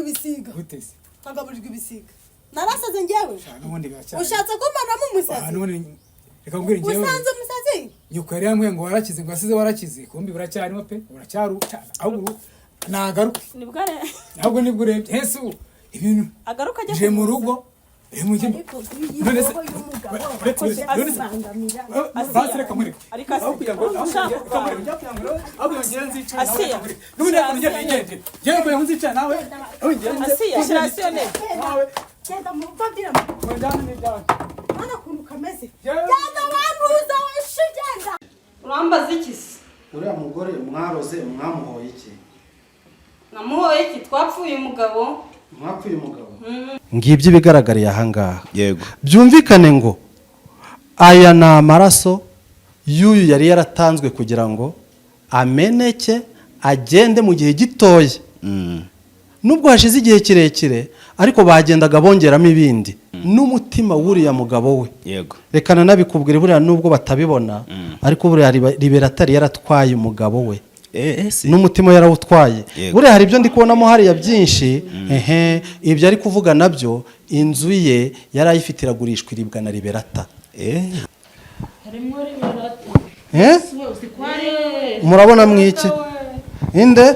ibisiga gutese nkagaburirwa ibisiga narasaze njyewe n'ubundi gacyane ushatse ko mbana mu musazi n'ubundi reka mbwira njyewe usanze umusazi nyuko yari yambwiye ngo warakize ngo asize warakize kumbi buracyarimo pe buracyaru ahubwo nagaruke nibware ahubwo nibwo urebye Yesu ibintu agaruka je mu rugo mujye none se basireka muri ariko kugira ngo asiya none kunjye ngende je ngo nzica nawe asiya shirasione nawe cyenda mu badira mana kuntu kameze cyenda wanduza wishigenda urambaza iki se uriya mugore mwaroze mwamuhoye iki namuhoye iki twapfuye umugabo mwapfuye umugabo ngibyo ibigaragariye ahangaha yego byumvikane ngo aya ni amaraso y'uyu yari yaratanzwe kugira ngo ameneke agende mu gihe gitoya nubwo hashize igihe kirekire ariko bagendaga bongeramo ibindi n'umutima w'uriya mugabo we yego rekana nabikubwira buriya nubwo batabibona ariko buriya Liberatari yaratwaye umugabo we n'umutima yarawutwaye buriya hari ibyo ndi kubonamo hariya byinshi ibyo ari kuvuga nabyo inzu ye yari ayifite iragurishwa iribwa na Liberata murabona mwiki inde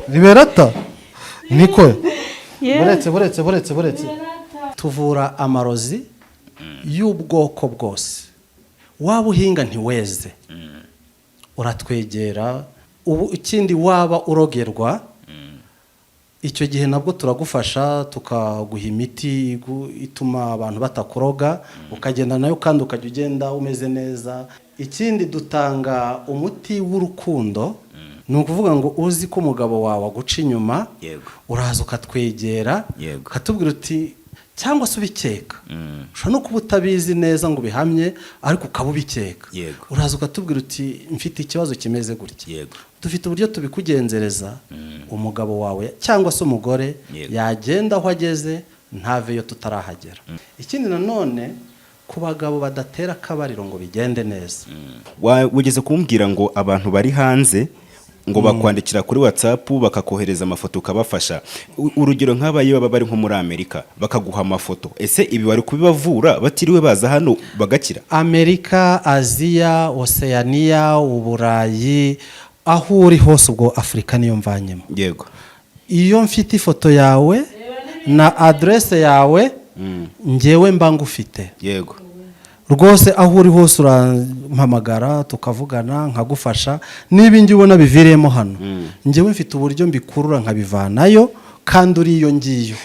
Liberata niko buretse tuvura amarozi y'ubwoko bwose waba uhinga ntiweze uratwegera ubu ikindi waba urogerwa icyo gihe nabwo turagufasha tukaguha imiti ituma abantu batakuroga ukagenda nayo kandi ukajya ugenda umeze neza ikindi dutanga umuti w'urukundo ni ukuvuga ngo uzi ko umugabo wawe aguca inyuma uraza ukatwegera ukatubwira uti cyangwa se ubikeka ushobora no kuba utabizi neza ngo ubihamye ariko ukaba ubikeka uraza ukatubwira uti mfite ikibazo kimeze gutya dufite uburyo tubikugenzereza umugabo wawe cyangwa se umugore yagenda aho ageze ntaveyo tutarahagera ikindi nanone ku bagabo badatera akabariro ngo bigende neza wigeze kumbwira ngo abantu bari hanze ngo bakwandikira kuri WhatsApp bakakohereza amafoto ukabafasha urugero nk'abaye baba bari nko muri Amerika bakaguha amafoto ese ibi wari kubibavura batiriwe baza hano bagakira Amerika Aziya Oceania Uburayi aho uri hose ubwo Afrika niyo mvanyemo yego iyo mfite ifoto yawe na adresse yawe njyewe mba ngufite yego rwose aho uri hose urampamagara tukavugana nkagufasha niba ngi ubona biviremo hano njyewe mfite uburyo mbikurura nkabivanayo kandi uri iyo ngiyo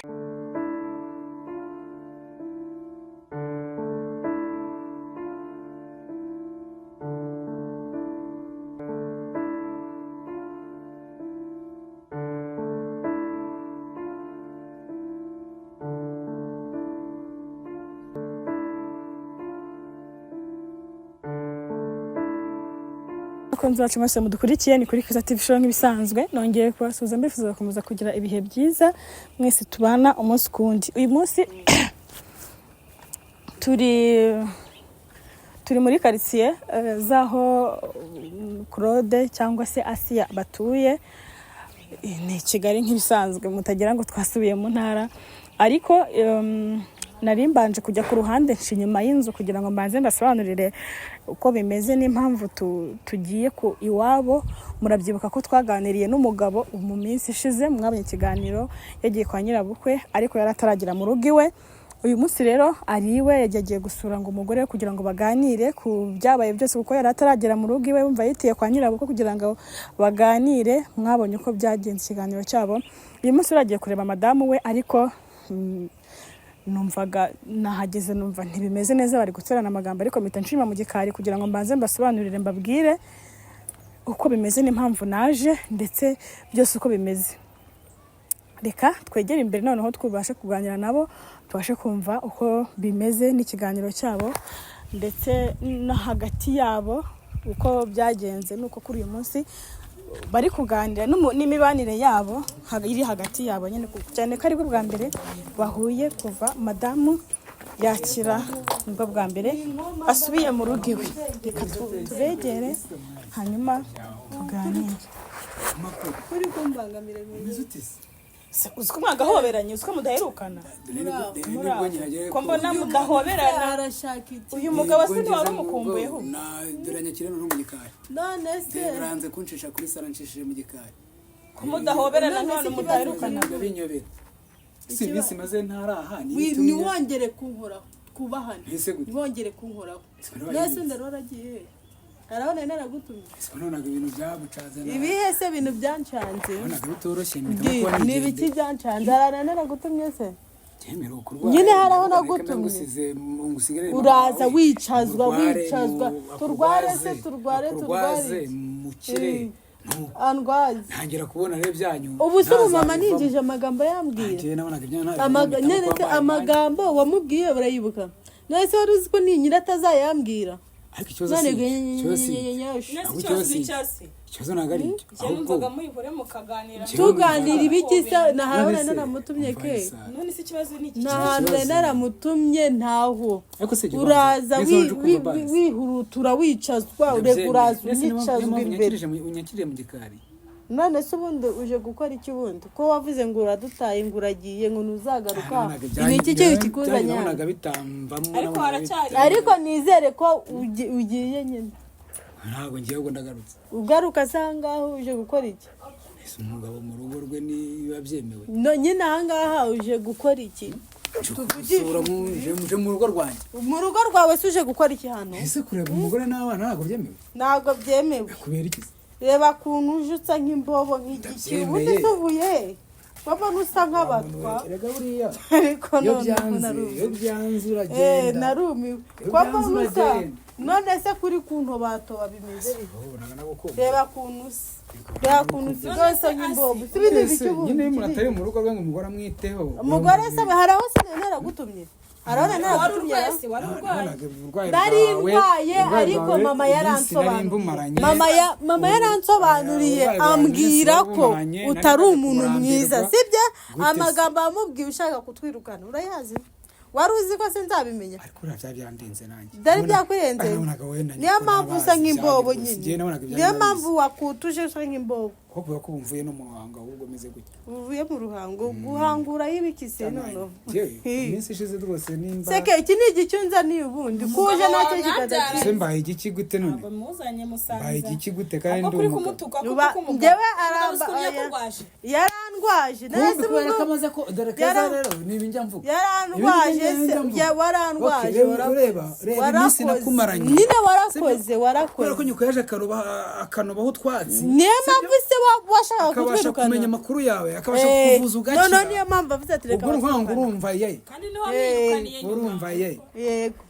abakunzi bacu mwese mudukurikiye ni kuri Keza TV show nk'ibisanzwe nongeye kubasuhuza mbifuza gukomeza kugira ibihe byiza mwese tubana umunsi kundi uyu munsi turi muri quartier zaho Claude cyangwa se Asia batuye ni Kigali nk'ibisanzwe mutagira ngo twasubiye mu ntara ariko nari mbanje kujya ku ruhande inyuma y'inzu kugira ngo mbanze mbasobanurire uko bimeze n'impamvu tugiye ku iwabo murabyibuka ko twaganiriye n'umugabo mu minsi ishize mwabonye ikiganiro yagiye kwa nyirabukwe ariko yarataragira mu rugo iwe uyu munsi rero ari iwe yagiye gusura ngo umugore kugira ngo baganire ku byabaye byose kuko yarataragera mu rugo iwe bumva yitiye kwa nyirabukwe kugira ngo baganire mwabonye uko byagenze ikiganiro cyabo uyu munsi uragiye kureba madamu we ariko numvaga nahageze numva ntibimeze neza bari guterana amagambo ariko mpita nshima mu gikari kugira ngo mbanze mbasobanurire mbabwire uko bimeze n'impamvu naje ndetse byose uko bimeze reka twegere imbere noneho twubashe kuganira nabo tubashe kumva uko bimeze n'ikiganiro cyabo ndetse no hagati yabo uko byagenze nuko kuri uyu munsi bari kuganira n'imibanire yabo iri hagati yabo nyine cyane ko ari bwo bwa mbere bahuye kuva madamu yakira nibwo bwa mbere asubiye mu rugo iwe reka tubegere hanyuma tuganire amakuru uri kumbangamira umeze utise uzi ko mwagahoberanye uzi ko mudaherukana ko mbona mudahoberana arashaka iki uyu mugabo se ntiwari umukumbuyeho dore nyakirano no mu gikari none se uranze kuncisha kuri sara nshishije mu gikari ko mudahoberana none mudaherukana binyobera si iminsi maze ntaraha ntiwongere kunkoraho kubahana Ese gute? ntiwongere kunkoraho nese ndaro waragiye arabona naragutumye nonaga ibintu byagucaze ibihe se ibintu byancanze nonaga bitoroshye ni ibiki byancanze arana naragutumye se cyemera ukurwara nyine haraho nagutumye uraza wicazwa turware mukire andwaze ntangira kubona rero byanyu ubu se mama nigije amagambo yambwira amagambo wamubwiye barayibuka nese wari uzi ko ninyira atazayambwira ariko ikibazo ikibazo ntabwo ari icyo ahubwo tuganira ibiki se nahabona naramutumye ke none se ikibazo ni iki nahantu naramutumye ntaho uraza wihurutura wicazwa urega uraza unyicazwa imbere unyakiriye mu gikari none se ubundi uje gukora iki bundi ko wavuze ngo uradutaye ngo uragiye ngo ntuzagaruka iki kintu kikuzanye ariko nizere ko ugiye nyine ntabwo ngiye ngo ndagarutse ugaruka asangaho uje gukora iki ese umugabo mu rugo rwe niba byemewe nyine ahangaha uje gukora iki muje mu rugo rwanjye mu rugo rwawe se uje gukora iki hano ese kureba umugore n'abana ntabwo byemewe ntabwo byemewe kubera iki reba kuntu uje usa nk'imbobo nk'igiki ubundi tuvuye baba nusa nk'abatwa erega buriya ariko iyo byanze uragenda narumiwe kwaba nusa none se kuri kuntu batoba bimeze reba kuntu usa nk'imbobo si ibintu biki nyine iyo umuntu atari mu rugo rwe ngo umugore amwiteho umugore se hari aho se naragutumye arabona naragutumye nari ndwaye ariko mama yaransobanuriye mama yaransobanuriye ambwira ko utari umuntu mwiza sibyo amagambo amubwiye ushaka kutwirukana urayazi wari uzi ko se nzabimenya ariko uriya byandenze nanjye byari byakurenze niyo mpamvu usa nk'imbobo nyine niyo mpamvu wakutuje usa nk'imbobo kuko ko bumvuye no mu ruhango ahubwo meze gutya uvuye mu ruhango guhangura y'ibikise none iminsi ishize rwose nimba seke iki ni igicunza ni ubundi kuje nacyo kikadaki se mbaye igiki gute none muzanye musanza mbaye igiki gute kandi ndi kumutuka njyewe yarandwaje nese kubera ko amaze ko dore kaza rero niba njya mvuga yarandwaje se warandwaje ureba iminsi nakumaranye nyine warakoze kubera ko nyuko yaje akanobaho utwatsi niyo mpamvu se washaka akabasha kumenya amakuru yawe akabasha kukuvuza ugakira none niyo mpamvu avuze ati reka ubwo urumva ye kandi niho mwirukaniye urumva ye yego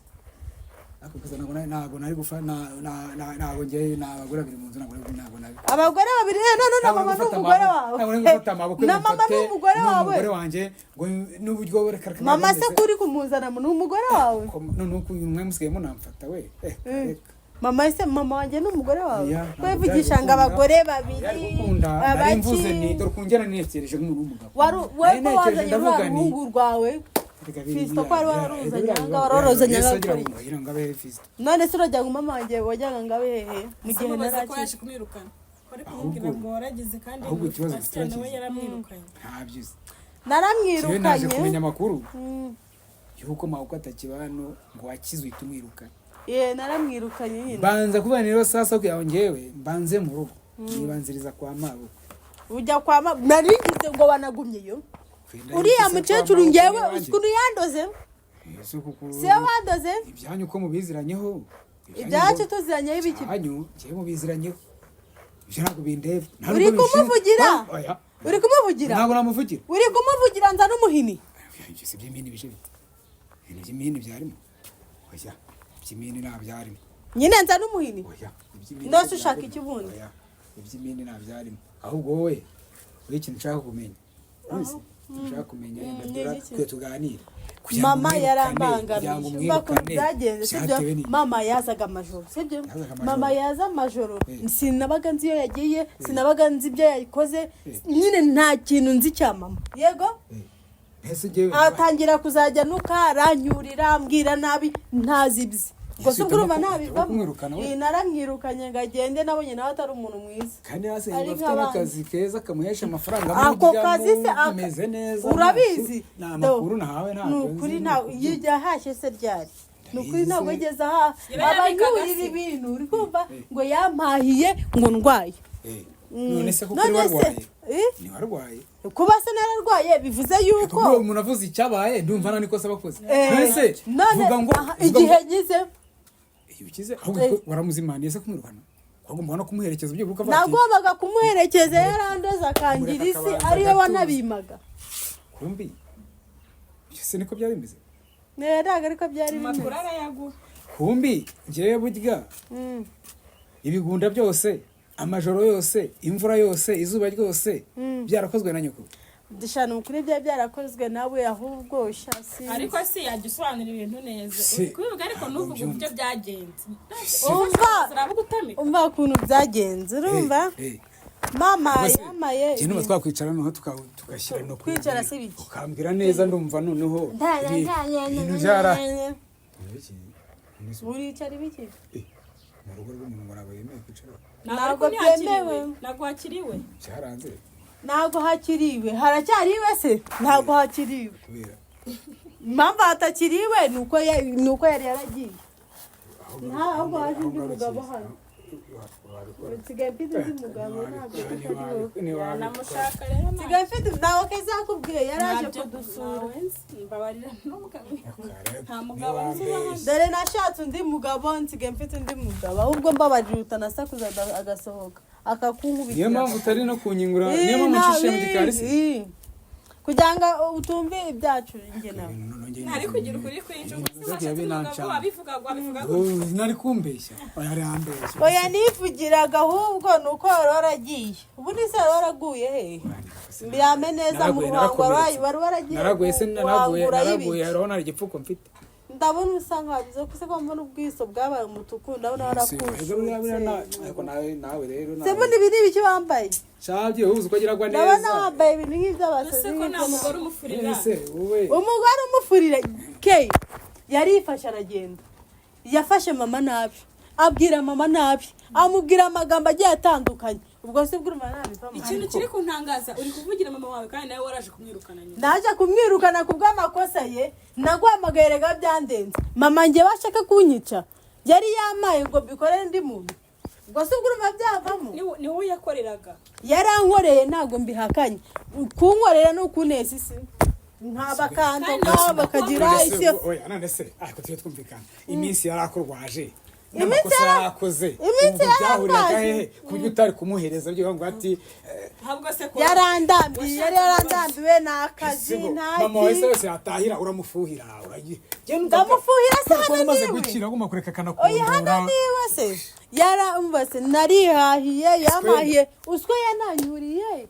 akukaza ntabwo nari gufa ntabwo ngiye n'abagore babiri mu nzu ntabwo nabi abagore babiri none na mama n'umugore wawe na mama n'umugore wawe umugore wanjye ngo n'uburyo reka mama se kuri kumuzana n'umugore wawe none uko uyu mwe musigaye munamfata we mama wanjye n'umugore wawe wevugisha ngo abagore babiri abakimvuze ni dore kungera nekereje nk'umugabo wowe ko wazanye uruhungu rwawe Fisto ko warorozanya ngakora none se urajya ngo mama wanjye wajyaga ngabe hehe mu gihe narakiye kumwirukana ari kumubwira ngo waragize kandi nawe yaramwirukanye ntabyize naramwirukanye naje kumenya amakuru yuko mawuko atakibano ngo wakizwe itumwirukanye naramwirukanye nyine banza kubana rero sasa ko yongewe mbanze mu rugo nibanziriza kwa mabo ujya kwa mabo narigize ngo banagumyeyo uriya mukecuru ngewe ukuntu yandoze se wandoze ibyanyu ko mubiziranyeho ibyacu tuziranyeho ibiki ibyanyu ngewe mubiziranyeho ibyo ntabwo bindeba uri kumuvugira ntabwo namuvugira uri kumuvugira nza n'umuhini ibyo si by'imini bije bite ibintu by'imini byarimo oya iby'imini nta byarimo nyine nza n'umuhini oya ndose ushaka ikibundi iby'imini nta byarimo ahubwo wowe ikintu nshaka kumenya nshaka kumenya twe tuganire mama yarambangamiye bakuru byagenze sibyo mama yazaga amajoro sibyo mama yaza amajoro sinabaga nzi iyo yagiye sinabaga nzi ibyo yayikoze nyine nta kintu nzi cya mama yego atangira kuzajya nuka aranyurira ambwira nabi ntazibye ubwo se urumva nabivamo naramwirukanye ngo agende nabonye nawe atari umuntu mwiza kandi hasi bafite n'akazi keza kamuhesha amafaranga ako kazi se ameze neza urabizi ni amakuru nahawe ntabwo nukuri ntawe yahashye se ryari nukuri ntabwo ageze aha abanyurira ibintu uri kumva ngo yampahiye ngo ndwaye none se kuko warwaye ni warwaye kuba se nararwaye bivuze yuko umuntu avuze icyabaye ndumva nani ko sabakoze none vuga ngo igihe ngize iyo ukize ahubwo waramuzimaniye se kumurukana agomba no kumuherekeza byo buka nagombaga kumuherekeza yarandoza akangira isi ariyo wanabimaga kumbi ese niko byari bimeze neraga ariko byari bimeze kumbi ngiye burya ibigunda byose amajoro yose imvura yose izuba ryose byarakozwe na nyoko dushana ukuri bya byarakozwe nawe ahubwo shasi ariko si yagisobanura ibintu neza kubivuga ariko nuvuga uburyo byagenze umva ukuntu byagenze urumva mama yamaye kintu twakwicara noneho tugashyira no kwicara se biki ukambwira neza ndumva noneho ibintu byara uricara biki mu rugo rw'umuntu muraba yemeye kwicara ntabwo byemewe ntabwo hakiriwe cyaranze ntabwo hakiriwe haracyariwe se ntabwo hakiriwe kubera impamvu hatakiriwe nuko yari yaragiye ntabwo haje undi mugabo hano nsigaye mfite undi mugabo ntabwo namushaka rero nsigaye mfite ntawe keza yakubwiye yari aje kudusura mbabarira nta mugabo dore nashatse undi mugabo nsigaye mfite undi mugabo ahubwo mbabarira utanasakuza agasohoka akakunkubita niyo mpamvu utari no kunyingura niyo mpamvu ncishe mu gikari se kugira ngo utumve ibyacu njye nawe ntari kugira ukuri kwinshi nari kumbeshya yari ambeshya oya nivugiraga ahubwo nuko wari waragiye ubu ni se wari waraguye he mbirame neza mu ruhango wari waragiye naraguye se naraguye urabona hari igipfuko mfite ndabona usa nkabizo kuse ko mbona ubwiso bwabaye umutuku ndabona warakuje ariko nawe rero se mbona ibi n'ibiki wambaye shabye ubuze uko agiragwa neza ndabona wambaye ibintu nk'iby'abasazi ko nta mugore umufurira umugore umufurira ke yarifashe aragenda yafashe mama nabi abwira mama nabi amubwira amagambo agiye atandukanye ubwo se bw'uruma nabi ikintu kiri kuntangaza uri kuvugira mama wawe kandi nawe waraje kumwirukana nyine naje kumwirukana kubw'amakosa ye naguhamagaye rega byandenze mama ngiye bashaka kunyica yari yamaye ngo bikorere ndi muntu ubwo se bw'uruma byavamo ni wowe yakoreraga yarankoreye ntago mbihakanye kunkorera no kunesa isi nk'abakando nk'abo bakagira isi oya none se ariko tuye twumvikana iminsi yarakurwaje n'amakosa yakoze iminsi byahuriraga hehe ku buryo utari kumuhereza byo ngo ati yarandambiye yari yarandambiwe n'akazi ntaki mama wese wese yatahira uramufuhira ndamufuhira se hano umaze gukira agomba kureka kanakundura oya hano niwe se yarambase narihahiye yamahiye uswe yananyuriye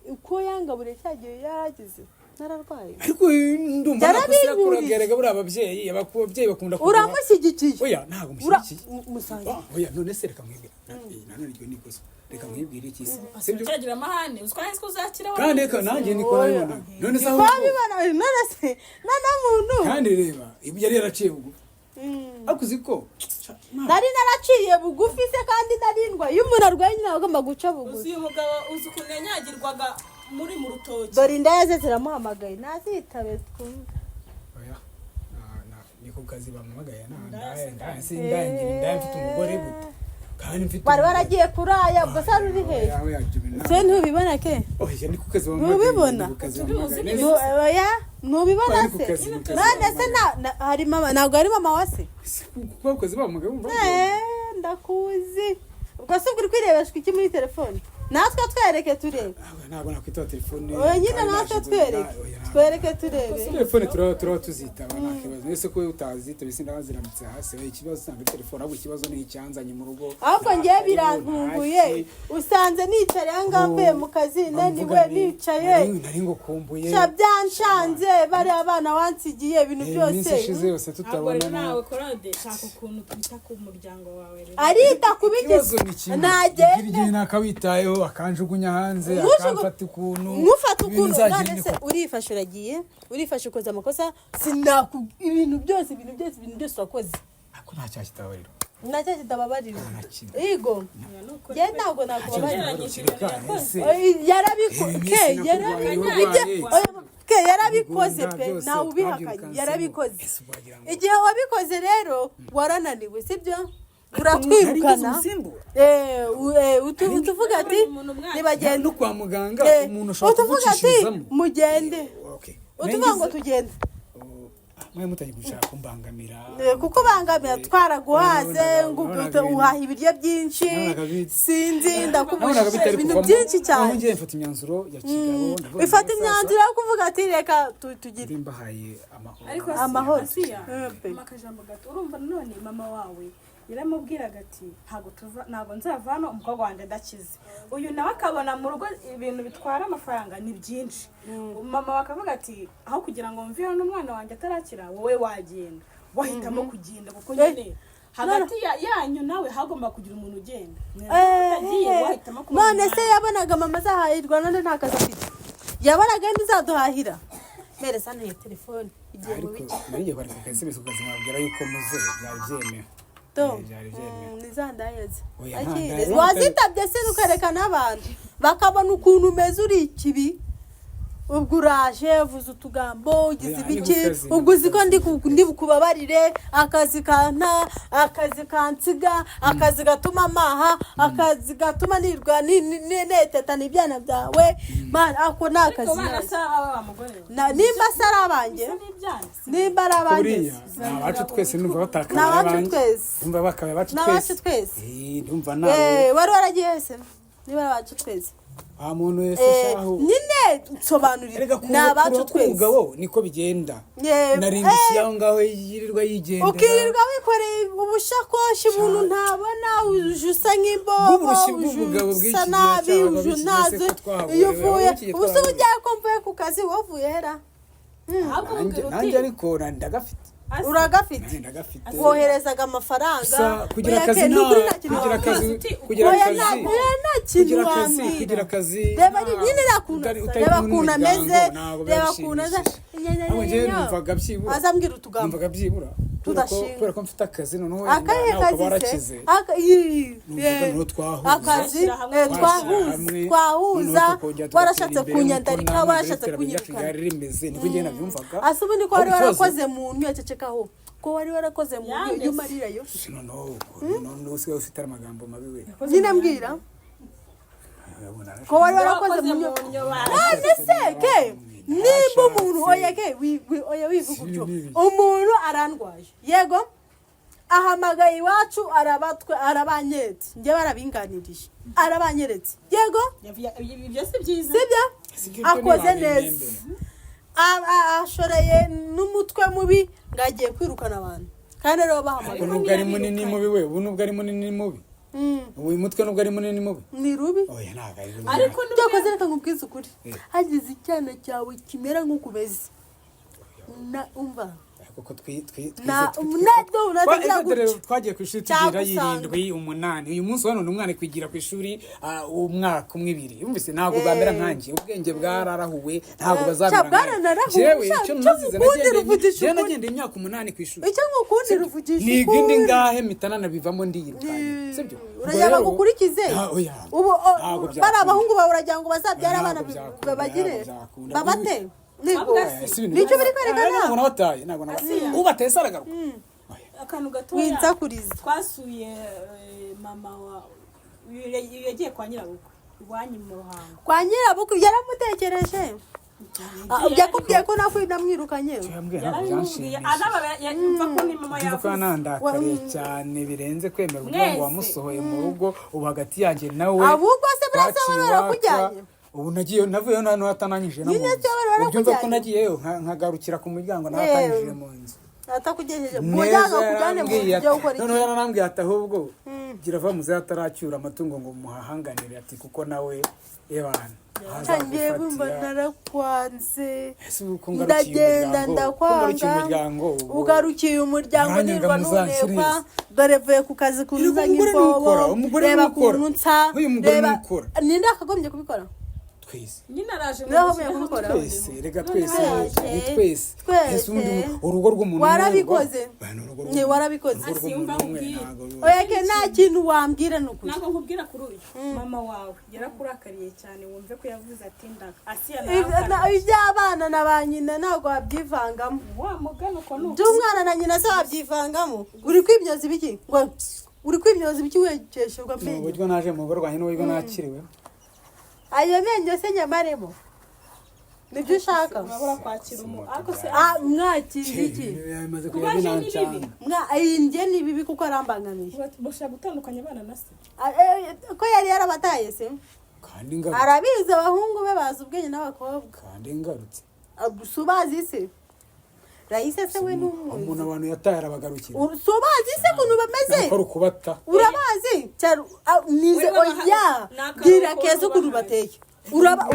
uko yangabure cyagiye yaragize nararwaye ariko ndumva nakusira kuragerega buri ababyeyi bakunda kuba uramushyigikiye oya ntago mushyigikiye musangiye oya none se reka mwibwira nanone iryo nikoso reka mwibwira iki se sibyo cyagira amahane uzwaye ko uzakira kandi reka nanjye niko nabibona none se aho bibona none se nana muntu kandi reba ibyo yari yaraciye bugufi akuzi ko nari naraciye bugufi se kandi narindwa iyo umuntu arwaye nyine agomba guca bugufi uzi uyu mugabo uzi ukuntu yanyagirwaga muri mu rutoki dore indaya ze ziramuhamagaye nazitabe twumve oya niko kazi bamuhamagaye ndaya mfite umugore gute kandi mfite bari baragiye kuraya ubwo se uri hehe se ntubibona ke oya niko kazi bamuhamagaye ntubibona oya ntubibona se none se hari mama ntabwo ari mama wa se kuko kazi bamuhamagaye ndakuzi ubwo se uri kwirebeshwa iki muri telefone natwe twereke turebe ntabwo nakwitaba telefone oya nyine natwe twereke turebe telefone turaba tuzitaba nta kibazo ese ko utazita bisi ndaba ziramutse hasi ikibazo usanga telefone ahubwo ikibazo ni icyanzanye mu rugo ahubwo ngiye birantunguye usanze nicaye ahangaha mvuye mu kazi naniwe nicaye nari ngo kumbuye byanshanze bari abana wansigiye ibintu byose iminsi ishize yose tutabona nawe korode shaka ukuntu twita ku muryango wawe rero arita kubigize nagende igihe nakawitayeho akanjugunya hanze akamfata ukuntu nkufata ukuntu none se urifashe uragiye urifashe ukoze amakosa ibintu byose urakoze ko nta cyaha kitababarira nacyo kitababarira nta kimwe yego njye ntabwo nakubabarira yarabikoze pe nawe ubihakanye yarabikoze igihe wabikoze rero warananiwe sibyo uratwirukana utuvuga ati nibagende no kwa muganga umuntu ushobora utuvuga ati mugende utuvuga ngo tugende mwe mutanye gushaka kumbangamira kuko bangamira twaraguhaze ngo uhaha ibiryo byinshi sinzi ndakubujije ibintu byinshi cyane ngiye mfata imyanzuro ya kigabo ifata imyanzuro yo kuvuga ati reka tugire mbahaye amahoro amakajambo gato urumva none mama wawe yaramubwiraga ati ntabwo nzavana umukobwa wanjye ndakize uyu nawe akabona mu rugo ibintu bitwara amafaranga ni byinshi mama bakavuga ati aho kugira ngo mvire n'umwana wanjye atarakira wowe wagenda wahitamo kugenda kuko nyine hagati yanyu nawe hagomba kugira umuntu ugenda none se yabonaga mama azahahirwa none nta kazi afite yabonaga ntizaduhahira meresa ntiyo telefone igihe mu biki nariye bari akazi bise ukazimabwira yuko muze byari byemewe nizandayeze wazitabye se ukarekana abantu bakabona ukuntu umeze uri ikibi ubwo uraje uvuze utugambo ugize ibiki ubwo uzi ko ndi bukubabarire akazi kanta akazi kansiga akazi gatuma amaha akazi gatuma nirwa netetana ibyana byawe mana ako ni akazi nimba se ari abanjye nimba ari abanjye abacu twese numva batakaje n'abacu twese numva bakabaye abacu twese ndumva nawe wari waragiye se niba ari abacu twese muntu wese shaho nyine nsobanurira n'abacu twese umugabo niko bigenda naringisi yaho ngaho yirirwa yigenda ukirirwa wikoreye ubushakoshi umuntu ntabona ujusa nk'imbogo ujusa nabi ujuntaze iyo uvuye ubusa ugiye ko mvuye ku kazi wavuye hera nanjye ariko ndagafite uragafite woherezaga amafaranga kugira akazi kugira akazi reba nyine reba ukuntu ameze reba ukuntu azambwira utugambo kubera ko mfite akazi noneho akahe kazi akazi twahuza warashatse kunyandarika warashatse kunyirukana asa ubundi ko wari warakoze mu nyacecekaho ko wari warakoze mu yumarirayo noneho usigaye ufite amagambo mabi we nyine mbwira ko wari warakoze mu none seke nimba umuntu oya wivuga umuntu arandwaje yego ahamagaye iwacu arabanyeretse njye barabinganirije arabanyeretse yego ibyo si byiza sibyo akoze neza ashoreye n'umutwe mubi ngagiye kwirukana abantu kandi rero bahamagaye nubwo ari munini mubi we ubu nubwo ari munini mubi uyu mutwe nubwo ari munini mubi ni rubi oya ntabwo ari rubi ariko byakoze reka nkubwize ukuri hagize icyana cyawe kimera nk'ukubezi umva kuko twagiye ku ishuri tugira 7 8 uyu munsi wa none umwana kwigira ku ishuri umwaka umwe 2 yumvise ntabwo bamera nkanjye ubwenge bwararahuwe ntabwo bazamera nkanjye jewe icyo nazize nagende imyaka 8 ku ishuri icyo ngukundi ruvugisha nigindi ngahe mitanana bivamo ndiyirukanye sibyo urajya bagukurikize ubu bari abahungu bawe uragira ngo bazabyara abana babagire babate nicyo biri kwerekana ntabwo nabataye ntabwo nabataye ubataye saragaruka akantu gatoya winsakuriza twasuye mama wa yagiye kwa nyirabukwe iwanyu mu Ruhango kwa nyirabukwe yaramutekereje yakubwiye ko namwirukanye anandakariye cyane birenze kwemera ubwo wamusohoye mu rugo ubu hagati yanjye nawe ahubwo se burasaba barakujyanye ubu nagiye navuyeho nta hatananyije ubyumva ko nagiyeyo nkagarukira ku muryango ntahatanyije mu nzu atakugejeje mujyaga kujyane mu byo gukora noneho yaranambwiye ati ahubwo gira va muze ataracyura amatungo ngo muhahanganire ati kuko nawe ebana ngiye bumva narakwanze ndagenda ndakwanga ugarukiye umuryango nirwa nunekwa dore vuye ku kazi kunuza nk'imbobo reba kuntu nsa reba ninde akagombye kubikora twese nyine araje twese rega twese urugo rw'umuntu warabikoze oya ke nta kintu wambwira n'ukuri ntabwo nkubwira kuri uyu mama wawe yarakurakariye cyane wumve ko yavuze ati ndaka Asiya iby'abana na ba nyina ntabwo wabyivangamo wa mugana uko nuko by'umwana na nyina se wabyivangamo uri kwimyoza ibiki ngo uri kwimyoza ibiki wegeshejwe amenyo uburyo naje mu rugo rwanjye n'uburyo nakiriwe ayo menyo se nyamaremo nibyo ushaka urabura kwakira ariko se mwakira iki kubaje ni njye ni bibi kuko arambangamiye bashaka gutandukanya abana na se ko yari yarabataye se kandi ngarutse arabizi abahungu be bazi ubwenge n'abakobwa kandi ngarutse subazi se Raisa se we umuntu abantu yataye arabagarukira subazi se kuntu bameze ko rukubata urabazi cyaro nize oya gira kezo kuntu bateye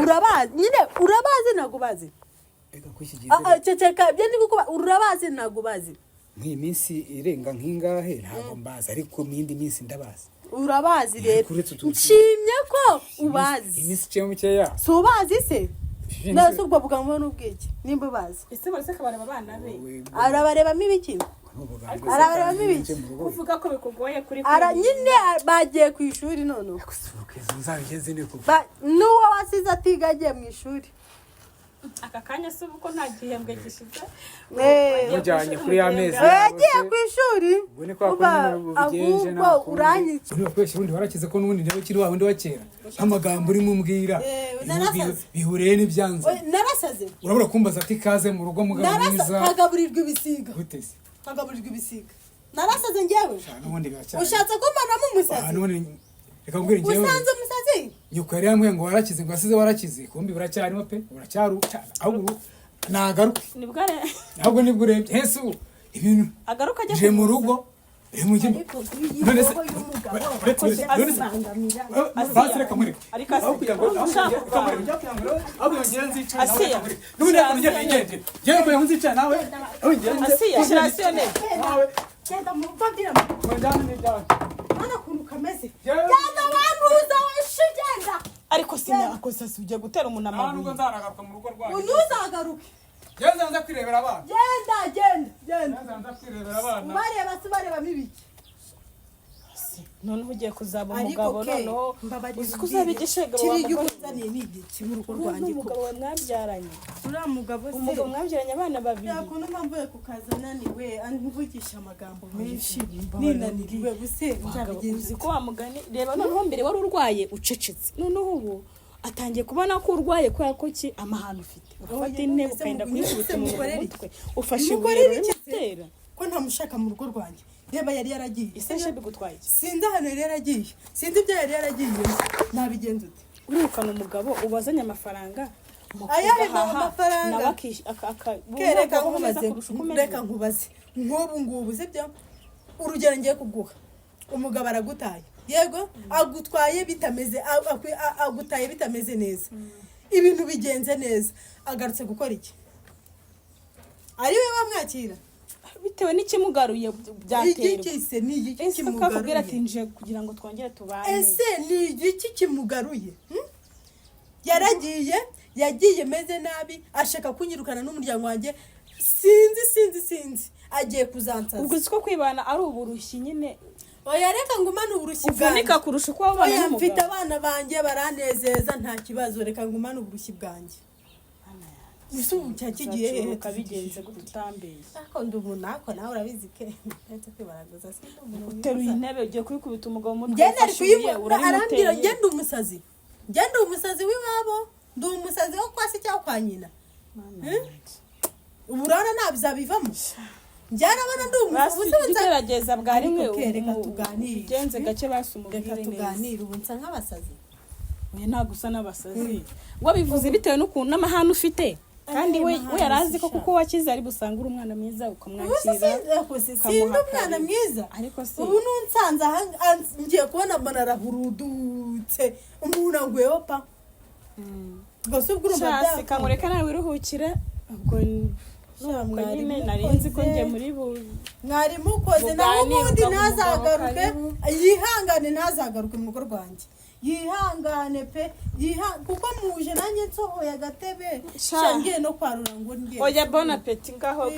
urabazi nyine urabazi nagubazi ega kwishigiza ceceka bye ndi kukuba urabazi nagubazi nk'iminsi irenga nkingahe ntabwo mbaza ariko mindi minsi ndabazi urabazi rero nshimye ko ubazi iminsi cyo mukeya subazi se nase ubwo bugambo n'ubwiki nimba bazi ese barese kabareba abana be arabarebamo ibiki arabarebamo ibiki kuvuga ko bikugoye kuri nyine bagiye ku ishuri none nzabigenze ne ko n'uwo wasize atiga agiye mu ishuri aka kanya se uko nta gihembwe gishize mujyanye kuri y'amezi yagiye ku ishuri ubone ko bigenje nako uranyitse kwese undi warakize ko n'ubundi nawe kiri wawe ndi wakera amagambo urimo umbwira bihuriye n'ibyanze narasaze urabura kumbaza ati kaze mu rugo mugabo mwiza kagaburirwa ibisiga gutese kagaburirwa ibisiga narasaze njyewe n'ubundi gacyane ushatse kumanamo umusazi reka mbwira njyewe usanze umusazi nyuko yari yambwiye ngo warakize ngo asize warakize kumbi buracyarimo pe uracyaruca ahubwo nagaruke ntabwo nibwo urebye hese ibintu agaruka ajya mu rugo none se basi reka mureke ariko Asiya Asiya n'ubundi reka ngende njyewe ko yanzica nawe Asiya shirasiyo ne cyenda mu babira mana kuntu kameze cyanda wantuza washigenda ariko sinyakosa suje gutera umuntu amabuye nubwo nzaragaruka mu rugo rwanjye unuzagaruke genda nza kwirebera abana genda nza kwirebera abana bareba mibiki noneho ugiye kuzaba umugabo noneho uzi ko uzabigishega kiriyukuzaniye n'igiki mu rugo rwanjye ko umugabo mwabyaranye uriya mugabo se umugabo mwabyaranye abana babiri yakuntu mpamvuye ku kazi ananiwe anvugisha amagambo menshi ninaniriwe buse uzi ko wamugani reba noneho mbere wari urwaye ucecetse noneho ubu atangiye kubona ko urwaye kubera ko ki amahano ufite ufata intebe ukagenda kuyikubita mu mutwe ufashe ibuye rimutera ko ntamushaka mu rugo rwanjye reba yari yaragiye iseshe bigutwaye sinzi ahantu yari yaragiye sinzi ibyo yari yaragiye nabigenza ute urukana umugabo ubazanye amafaranga ayahe amafaranga reka nkubaze nk'ubu ngubu sibyo urugero ngiye kuguha umugabo aragutaye yego agutwaye bitameze neza ibintu bigenze neza agarutse gukora iki ari we wamwakira bitewe n'ikimugaruye byaterwa ese ni igiki kimugaruye ati nje kugira ngo twongere tubane ese ni igiki kimugaruye yagiye meze nabi ashaka kunyirukana n'umuryango wanjye sinzi agiye kuzansaza ubwo siko kwibana ari uburushyi nyine oya reka ngumane uburushyi bwanjye uvunika kurusha uko wabana n'umugabo mfite abana banjye baranezeza nta kibazo reka ngumane uburushyi bwanjye ubu cyakigiye hehe kabigenze gututambeye ako ndubu nako nawe urabizi ke ndetse kwibaraguza uteruye intebe ugiye kwikubita umugabo mu mutwe arambira ngende umusazi w'iwabo ndi umusazi wo kwasi cyangwa kwa nyina uburana nabizabivamo njyanabona ndi umusazi ugerageza bwa rimwe reka tuganire genze gake basumubwire reka tuganire ubu nsa nk'abasazi oya nta gusa n'abasazi wabivuze bitewe n'ukuntu n'amahane ufite kandi we yarazi ko kuko wakize ari busanga uri umwana mwiza ukamwakira si umwana mwiza ariko si ubu nunsanze ngiye kubona mbona arahurudutse umuntu angweho pa shasi kamureka nawe wiruhukire ubwo nuko nyine nari nzi ko njye muri mwari mukoze naho ubundi ntazagaruke yihangane ntazagaruke mu rugo rwanjye yihangane pe kuko muje nanjye nsohoye agatebe shangiye no kwarura ngo ngiye oya bon appétit ngaho